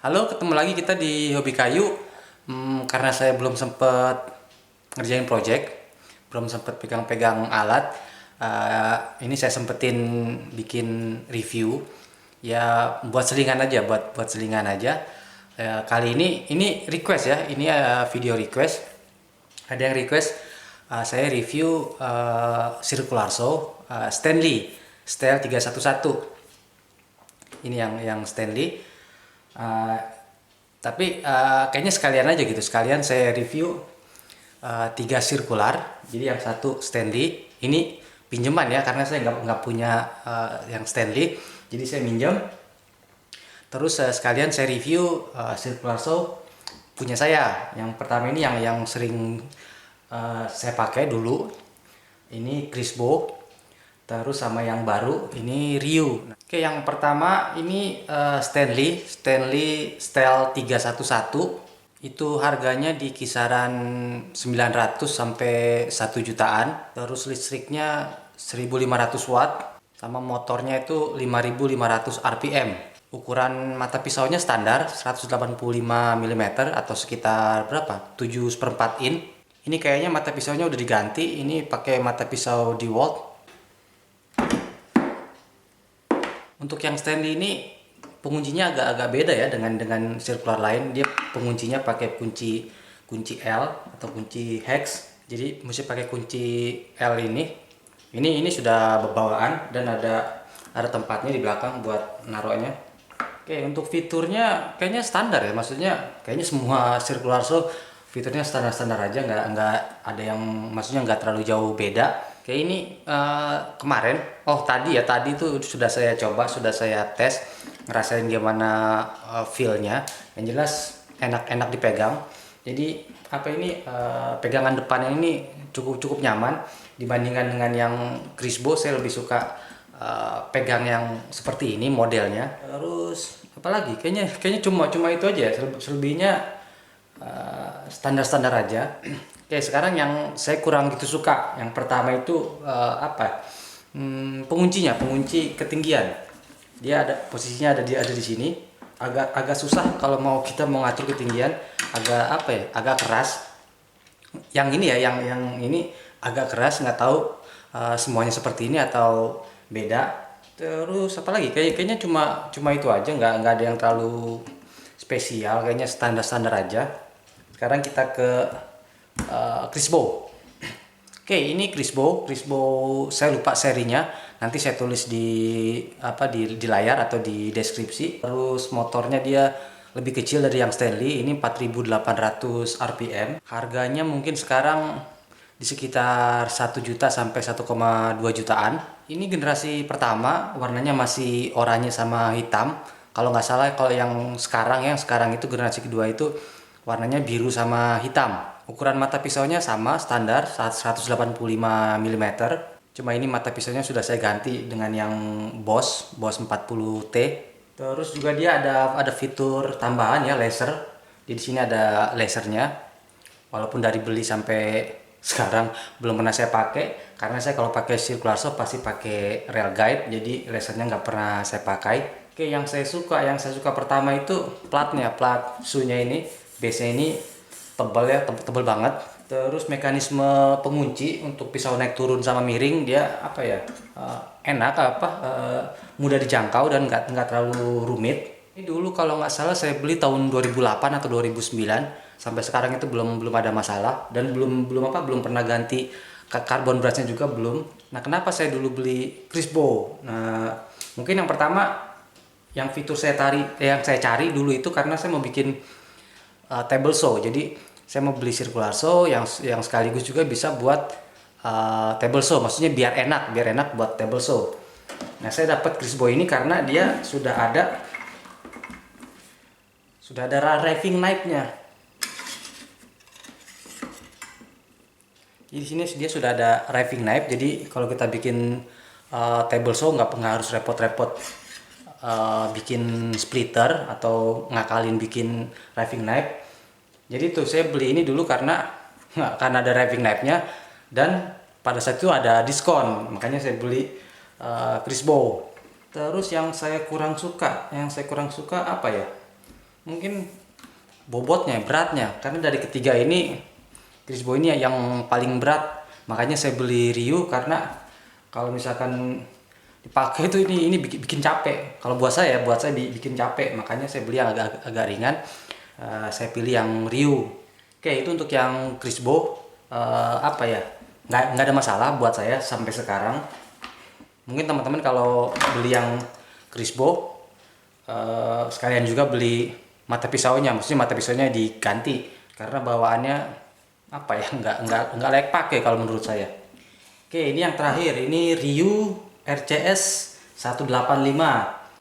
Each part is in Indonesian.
Halo, ketemu lagi kita di Hobi Kayu. Karena saya belum sempat ngerjain project, belum sempat pegang-pegang alat. Ini saya sempetin bikin review. Ya, buat selingan aja, buat selingan aja. Kali ini request ya, ini video request. Ada yang request saya review circular saw Stanley Style 311. Ini yang Stanley. Uh, tapi kayaknya sekalian aja gitu, sekalian saya review tiga sirkular. Jadi yang satu Stanley, ini pinjaman ya, karena saya nggak punya yang Stanley, jadi saya minjem. Terus sekalian saya review sirkular saw punya saya. Yang pertama ini yang sering saya pakai dulu, ini Crisbo. Terus sama yang baru ini Ryu. Oke, yang pertama ini Stanley Style 311. Itu harganya di kisaran 900 sampai 1 jutaan. Terus listriknya 1500 watt sama motornya itu 5500 rpm. Ukuran mata pisaunya standar 185 mm atau sekitar berapa? 7/4 in. Ini kayaknya mata pisaunya udah diganti. Ini pakai mata pisau DeWalt. Untuk yang Stanley ini penguncinya agak-agak beda ya dengan circular lain. Dia penguncinya pakai kunci L atau kunci hex. Jadi mesti pakai kunci L ini. Ini sudah bawaan dan ada tempatnya di belakang buat naruhnya. Oke, untuk fiturnya kayaknya standar ya. Maksudnya kayaknya semua circular saw fiturnya standar-standar aja, nggak ada yang, maksudnya nggak terlalu jauh beda. Kayak ini kemarin, tadi tuh sudah saya coba, sudah saya tes, ngerasain gimana feel-nya. Yang jelas enak dipegang. Jadi pegangan depannya ini cukup nyaman dibandingkan dengan yang Crisbo. Saya lebih suka pegang yang seperti ini modelnya. Terus apalagi? Kayaknya cuma itu aja ya. Selebihnya standar-standar aja. Oke, sekarang yang saya kurang gitu suka. Yang pertama itu pengunci ketinggian. Dia posisinya ada di sini. Agak susah kalau kita mau ngatur ketinggian. Agak keras. Yang ini ya, yang ini agak keras. Nggak tahu semuanya seperti ini atau beda. Terus apalagi? Kayaknya cuma itu aja. Nggak ada yang terlalu spesial. Kayaknya standar-standar aja. Sekarang kita ke Crisbo. Oke, ini Crisbo saya lupa serinya. Nanti saya tulis di layar atau di deskripsi. Terus motornya dia lebih kecil dari yang Stanley. Ini 4800 rpm. Harganya mungkin sekarang di sekitar 1 juta sampai 1,2 jutaan. Ini generasi pertama, warnanya masih oranye sama hitam. Kalau nggak salah, kalau yang sekarang itu generasi kedua itu warnanya biru sama hitam. Ukuran mata pisaunya sama, standar 185 mm. Cuma ini mata pisaunya sudah saya ganti dengan yang Boss 40T. Terus juga dia ada fitur tambahan ya, laser. Di sini ada lasernya. Walaupun dari beli sampai sekarang belum pernah saya pakai, karena saya kalau pakai circular saw pasti pakai rail guide, jadi lasernya nggak pernah saya pakai. Oke, yang saya suka pertama itu plat shoe-nya ini. Base-nya ini tebal ya, tebal banget. Terus mekanisme pengunci untuk pisau naik turun sama miring dia enak, mudah dijangkau dan nggak terlalu rumit. Ini dulu kalau nggak salah saya beli tahun 2008 atau 2009. Sampai sekarang itu belum ada masalah dan belum pernah ganti karbon brushnya juga belum. Nah, kenapa saya dulu beli Crisbo? Nah, mungkin yang pertama yang fitur yang saya cari dulu itu karena saya mau bikin table saw. Jadi saya mau beli circular saw yang sekaligus juga bisa buat table saw. Maksudnya biar enak buat table saw. Nah, saya dapat Crisbo ini karena dia sudah ada raving knife-nya. Jadi di sini dia sudah ada raving knife. Jadi kalau kita bikin table saw nggak harus repot-repot bikin splitter atau ngakalin bikin raving knife. Jadi tuh saya beli ini dulu karena ada raving knife-nya dan pada saat itu ada diskon, makanya saya beli Crisbo. Terus yang saya kurang suka apa ya? mungkin bobotnya, beratnya. Karena dari ketiga ini Crispo ini yang paling berat. Makanya saya beli Ryu karena kalau misalkan dipakai itu ini bikin capek. Kalau buat saya bikin capek. Makanya saya beli yang agak ringan. Saya pilih yang Ryu. Oke, itu untuk yang Crispo. Apa ya? Nggak ada masalah buat saya sampai sekarang. Mungkin teman-teman kalau beli yang Crispo sekalian juga beli mata pisaunya, maksudnya mata pisaunya diganti karena bawaannya apa ya, nggak layak pakai kalau menurut saya. Oke, ini yang terakhir, ini Ryu RCS 185.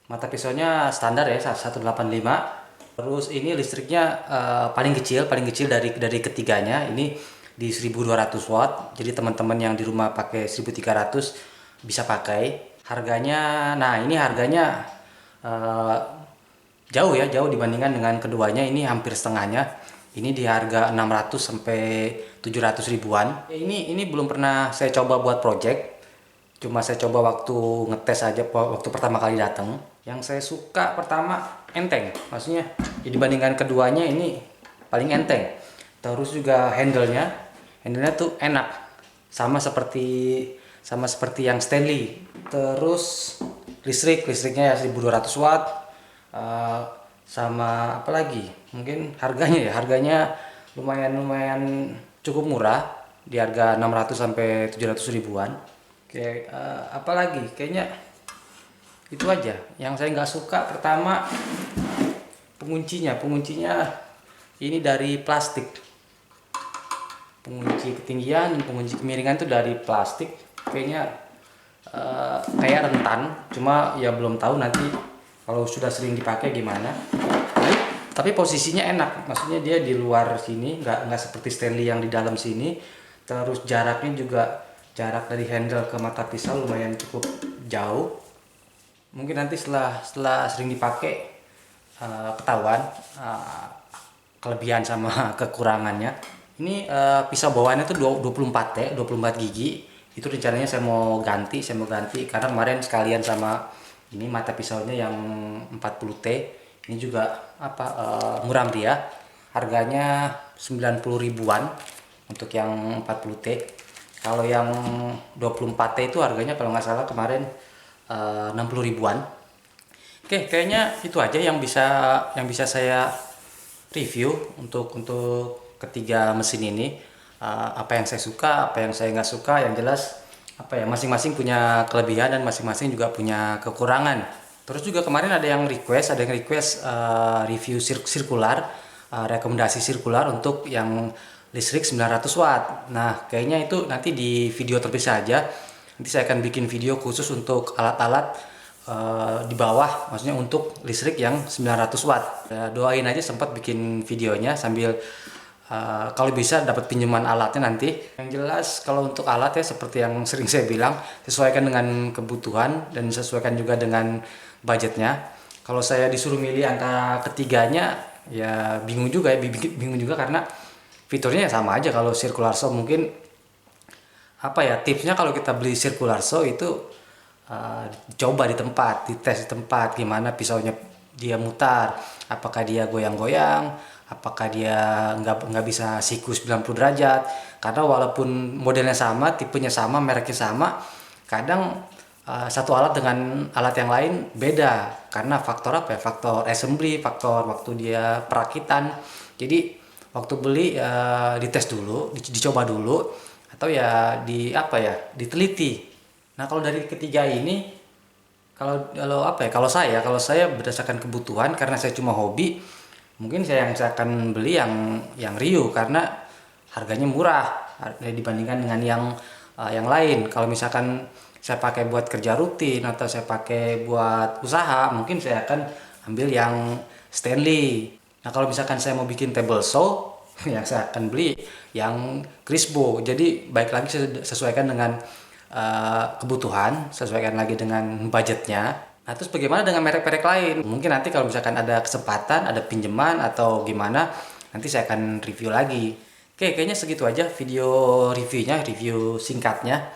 Mata pisaunya standar ya 185. Terus ini listriknya paling kecil dari ketiganya. Ini di 1200 watt. Jadi teman-teman yang di rumah pakai 1300 bisa pakai. Harganya, nah ini harganya jauh dibandingkan dengan keduanya. Ini hampir setengahnya. Ini di harga 600 sampai 700 ribuan. Ini belum pernah saya coba buat project. Cuma saya coba waktu ngetes aja waktu pertama kali datang. Yang saya suka pertama enteng. Maksudnya dibandingkan keduanya ini paling enteng. Terus juga handle-nya tuh enak. Sama seperti yang Stanley. Terus listriknya ya 1200 watt. Sama apa lagi? Mungkin harganya lumayan cukup murah di harga 600 sampai 700 ribuan. Oke, apa lagi? Kayaknya itu aja. Yang saya nggak suka pertama penguncinya ini dari plastik. Pengunci ketinggian, pengunci kemiringan itu dari plastik. Kayaknya kayak rentan. Cuma ya belum tahu nanti kalau sudah sering dipakai gimana. Tapi posisinya enak, maksudnya dia di luar sini, nggak seperti Stanley yang di dalam sini. Terus jaraknya juga, jarak dari handle ke mata pisau lumayan cukup jauh. Mungkin nanti setelah sering dipakai ketahuan kelebihan sama kekurangannya. Ini pisau bawaannya tuh 24 gigi. Itu rencananya saya mau ganti karena kemarin sekalian sama ini mata pisaunya yang 40T. Ini juga murah meriah. Harganya 90 ribuan untuk yang 40T. Kalau yang 24T itu harganya kalau nggak salah kemarin 60 ribuan. Oke, kayaknya itu aja yang bisa saya review untuk ketiga mesin ini. Apa yang saya suka, apa yang saya nggak suka, yang jelas masing-masing punya kelebihan dan masing-masing juga punya kekurangan. Terus juga kemarin ada yang request review sirkular, rekomendasi sirkular untuk yang listrik 900 watt. Nah, kayaknya itu nanti di video terpisah aja. Nanti saya akan bikin video khusus untuk alat-alat di bawah, maksudnya untuk listrik yang 900 watt. Doain aja sempat bikin videonya sambil kalau bisa dapat pinjaman alatnya nanti. Yang jelas kalau untuk alat ya seperti yang sering saya bilang, sesuaikan dengan kebutuhan dan sesuaikan juga dengan budgetnya. Kalau saya disuruh milih antara ketiganya ya bingung juga karena fiturnya ya sama aja. Kalau circular saw mungkin tipsnya kalau kita beli circular saw itu coba dites di tempat gimana pisaunya dia mutar, apakah dia goyang-goyang, apakah dia nggak bisa siku 90 derajat. Karena walaupun modelnya sama, tipenya sama, mereknya sama, kadang satu alat dengan alat yang lain beda karena faktor faktor assembly, faktor waktu dia perakitan. Jadi waktu beli dites dulu, dicoba dulu, atau ya diteliti. Nah, kalau dari ketiga ini kalau saya berdasarkan kebutuhan, karena saya cuma hobi, mungkin saya akan beli yang Ryu karena harganya murah dibandingkan dengan yang lain. Kalau misalkan saya pakai buat kerja rutin atau saya pakai buat usaha, mungkin saya akan ambil yang Stanley. Nah, kalau misalkan saya mau bikin table saw, yang saya akan beli yang Crispo. Jadi baik lagi sesuaikan dengan kebutuhan, sesuaikan lagi dengan budgetnya. Nah, terus bagaimana dengan merek-merek lain? Mungkin nanti kalau misalkan ada kesempatan, ada pinjaman atau gimana, nanti saya akan review lagi. Oke, kayaknya segitu aja video reviewnya, review singkatnya.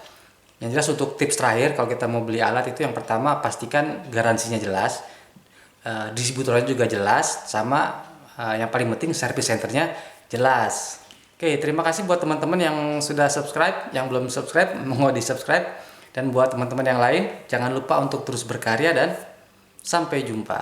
Yang jelas untuk tips terakhir kalau kita mau beli alat itu yang pertama pastikan garansinya jelas, distributornya juga jelas, sama Yang paling penting service centernya jelas. Oke, terima kasih buat teman-teman yang sudah subscribe, yang belum subscribe mau di subscribe, dan buat teman-teman yang lain jangan lupa untuk terus berkarya dan sampai jumpa.